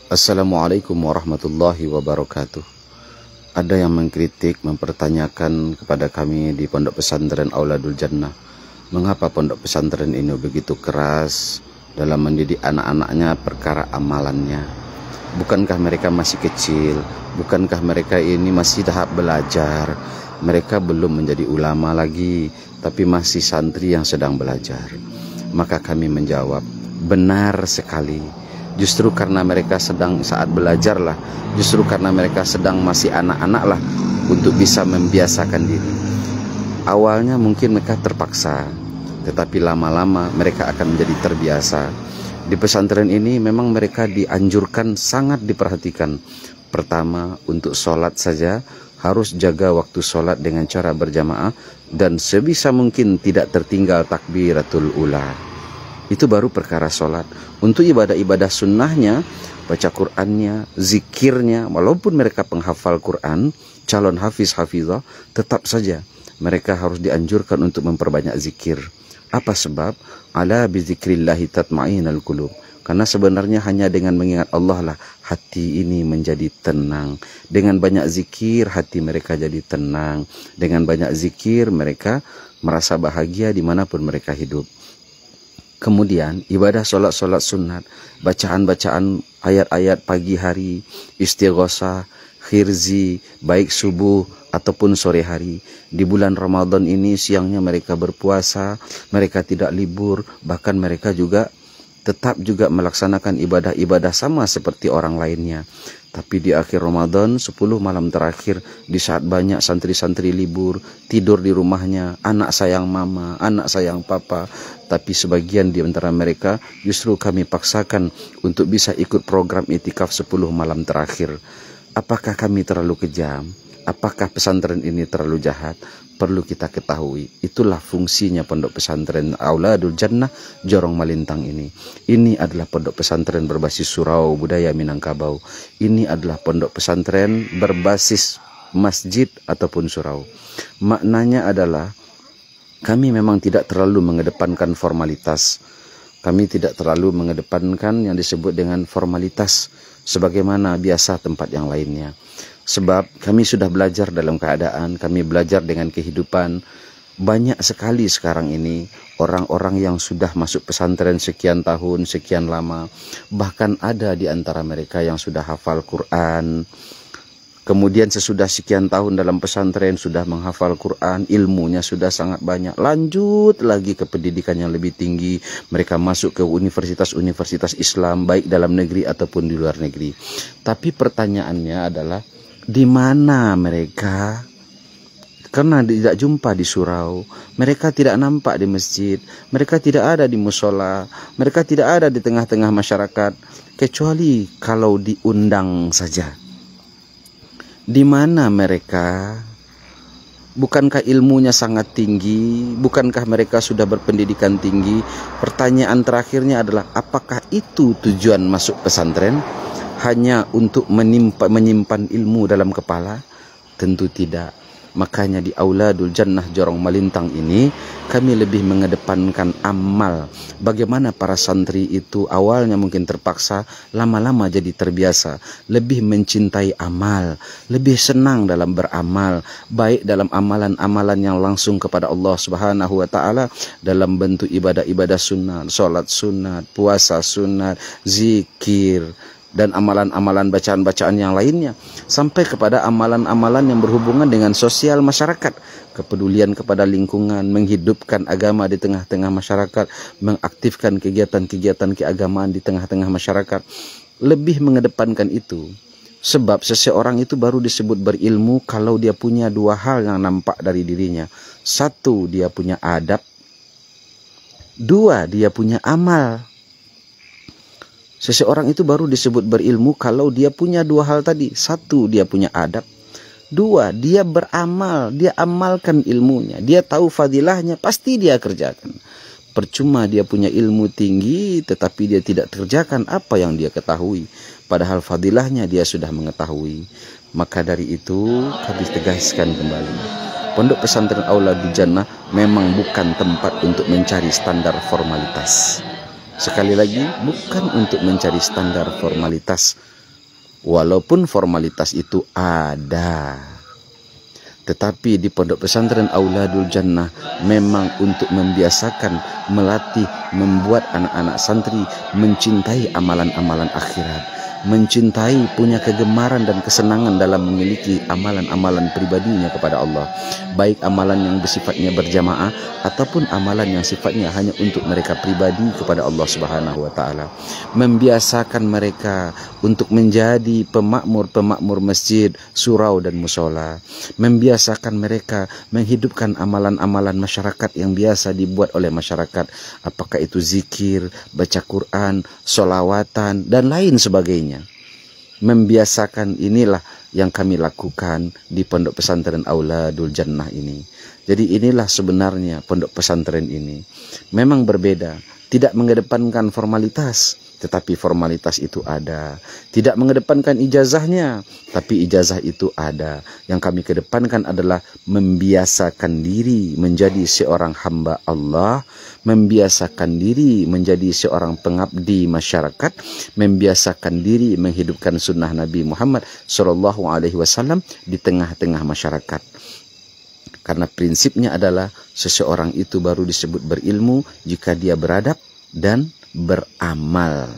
Assalamualaikum warahmatullahi wabarakatuh. Ada yang mengkritik, mempertanyakan kepada kami di Pondok Pesantren Auladul Jannah, mengapa pondok pesantren ini begitu keras dalam mendidik anak-anaknya perkara amalannya. Bukankah mereka masih kecil? Bukankah mereka ini masih tahap belajar? Mereka belum menjadi ulama lagi, tapi masih santri yang sedang belajar. Maka kami menjawab, benar sekali. Justru karena mereka sedang saat belajar lah, justru karena mereka sedang masih anak-anak lah, untuk bisa membiasakan diri. Awalnya mungkin mereka terpaksa, tetapi lama-lama mereka akan menjadi terbiasa. Di pesantren ini memang mereka dianjurkan, sangat diperhatikan. Pertama, untuk sholat saja harus jaga waktu sholat dengan cara berjamaah, dan sebisa mungkin tidak tertinggal takbiratul ula. Itu baru perkara sholat. Untuk ibadah-ibadah sunnahnya, baca Qur'annya, zikirnya, walaupun mereka penghafal Qur'an, calon hafizah, tetap saja mereka harus dianjurkan untuk memperbanyak zikir. Apa sebab? Ala bizikrillahi tatma'innul qulub. Karena sebenarnya hanya dengan mengingat Allah lah hati ini menjadi tenang. Dengan banyak zikir hati mereka jadi tenang. Dengan banyak zikir mereka merasa bahagia dimanapun mereka hidup. Kemudian ibadah solat-solat sunat, bacaan-bacaan ayat-ayat pagi hari, istighosah, khirzi, baik subuh ataupun sore hari. Di bulan Ramadan ini siangnya mereka berpuasa, mereka tidak libur, bahkan mereka juga tetap juga melaksanakan ibadah-ibadah sama seperti orang lainnya. Tapi di akhir Ramadan, 10 malam terakhir, di saat banyak santri-santri libur, tidur di rumahnya, anak sayang mama, anak sayang papa, tapi sebagian di antara mereka justru kami paksakan untuk bisa ikut program itikaf 10 malam terakhir. Apakah kami terlalu kejam? Apakah pesantren ini terlalu jahat? Perlu kita ketahui, itulah fungsinya pondok pesantren Auladul Jannah Jorong Malintang ini. Ini adalah pondok pesantren berbasis surau budaya Minangkabau. Ini adalah pondok pesantren berbasis masjid ataupun surau. Maknanya adalah kami memang tidak terlalu mengedepankan formalitas. Kami tidak terlalu mengedepankan yang disebut dengan formalitas sebagaimana biasa tempat yang lainnya. Sebab kami sudah belajar dalam keadaan, kami belajar dengan kehidupan. Banyak sekali sekarang ini orang-orang yang sudah masuk pesantren sekian tahun, sekian lama. Bahkan ada di antara mereka yang sudah hafal Quran. Kemudian sesudah sekian tahun dalam pesantren sudah menghafal Quran, ilmunya sudah sangat banyak. Lanjut lagi ke pendidikan yang lebih tinggi. Mereka masuk ke universitas-universitas Islam, baik dalam negeri ataupun di luar negeri. Tapi pertanyaannya adalah, di mana mereka? Karena tidak jumpa di surau, mereka tidak nampak di masjid, mereka tidak ada di musola, mereka tidak ada di tengah-tengah masyarakat, kecuali kalau diundang saja. Di mana mereka? Bukankah ilmunya sangat tinggi? Bukankah mereka sudah berpendidikan tinggi? Pertanyaan terakhirnya adalah, apakah itu tujuan masuk pesantren? Hanya untuk menyimpan ilmu dalam kepala? Tentu tidak. Makanya di Auladul Jannah Jorong Malintang ini kami lebih mengedepankan amal. Bagaimana para santri itu awalnya mungkin terpaksa, lama-lama jadi terbiasa, lebih mencintai amal, lebih senang dalam beramal, baik dalam amalan-amalan yang langsung kepada Allah Subhanahu wa taala dalam bentuk ibadah-ibadah sunat, salat sunat, puasa sunat, zikir, dan amalan-amalan bacaan-bacaan yang lainnya, sampai kepada amalan-amalan yang berhubungan dengan sosial masyarakat, kepedulian kepada lingkungan, menghidupkan agama di tengah-tengah masyarakat, mengaktifkan kegiatan-kegiatan keagamaan di tengah-tengah masyarakat. Lebih mengedepankan itu, sebab seseorang itu baru disebut berilmu kalau dia punya dua hal yang nampak dari dirinya. Satu, dia punya adab. Dua, dia punya amal. Seseorang itu baru disebut berilmu kalau dia punya dua hal tadi. Satu, dia punya adab. Dua, dia beramal, dia amalkan ilmunya. Dia tahu fadilahnya, pasti dia kerjakan. Percuma dia punya ilmu tinggi tetapi dia tidak kerjakan apa yang dia ketahui. Padahal fadilahnya dia sudah mengetahui. Maka dari itu kami tegaskan kembali, Pondok Pesantren Auladul Jannah memang bukan tempat untuk mencari standar formalitas. Sekali lagi, bukan untuk mencari standar formalitas, walaupun formalitas itu ada. Tetapi di Pondok Pesantren Auladul Jannah memang untuk membiasakan, melatih, membuat anak-anak santri mencintai amalan-amalan akhirat, mencintai, punya kegemaran dan kesenangan dalam memiliki amalan-amalan pribadinya kepada Allah, baik amalan yang bersifatnya berjamaah ataupun amalan yang sifatnya hanya untuk mereka pribadi kepada Allah Subhanahu wa taala. Membiasakan mereka untuk menjadi pemakmur-pemakmur masjid, surau dan musola. Membiasakan mereka menghidupkan amalan-amalan masyarakat yang biasa dibuat oleh masyarakat, apakah itu zikir, baca Quran, sholawatan dan lain sebagainya. Membiasakan, inilah yang kami lakukan di Pondok Pesantren Auladul Jannah ini. Jadi inilah sebenarnya pondok pesantren ini. Memang berbeda, tidak mengedepankan formalitas, tetapi formalitas itu ada. Tidak mengedepankan ijazahnya, tapi ijazah itu ada. Yang kami kedepankan adalah membiasakan diri menjadi seorang hamba Allah, membiasakan diri menjadi seorang pengabdi masyarakat, membiasakan diri menghidupkan sunnah Nabi Muhammad SAW di tengah-tengah masyarakat. Karena prinsipnya adalah seseorang itu baru disebut berilmu jika dia beradab dan beramal.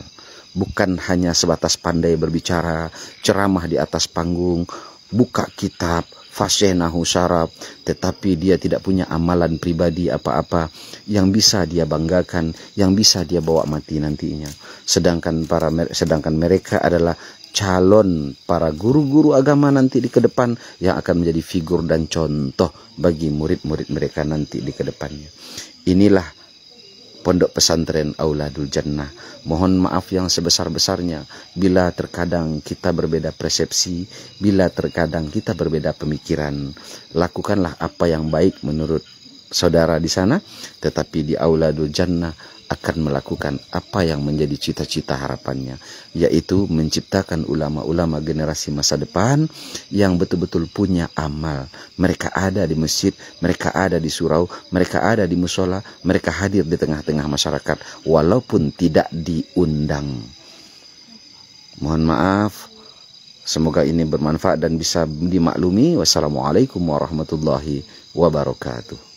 Bukan hanya sebatas pandai berbicara, ceramah di atas panggung, buka kitab, fasyenahu syarab, tetapi dia tidak punya amalan pribadi apa-apa yang bisa dia banggakan, yang bisa dia bawa mati nantinya. Sedangkan mereka adalah calon para guru-guru agama nanti di kedepan yang akan menjadi figur dan contoh bagi murid-murid mereka nanti di kedepannya. Inilah Pondok Pesantren Auladul Jannah. Mohon maaf yang sebesar-besarnya bila terkadang kita berbeda persepsi, bila terkadang kita berbeda pemikiran. Lakukanlah apa yang baik menurut saudara di sana, tetapi di Auladul Jannah akan melakukan apa yang menjadi cita-cita harapannya, yaitu menciptakan ulama-ulama generasi masa depan yang betul-betul punya amal. Mereka ada di masjid, mereka ada di surau, mereka ada di musola, mereka hadir di tengah-tengah masyarakat walaupun tidak diundang. Mohon maaf, semoga ini bermanfaat dan bisa dimaklumi. Wassalamualaikum warahmatullahi wabarakatuh.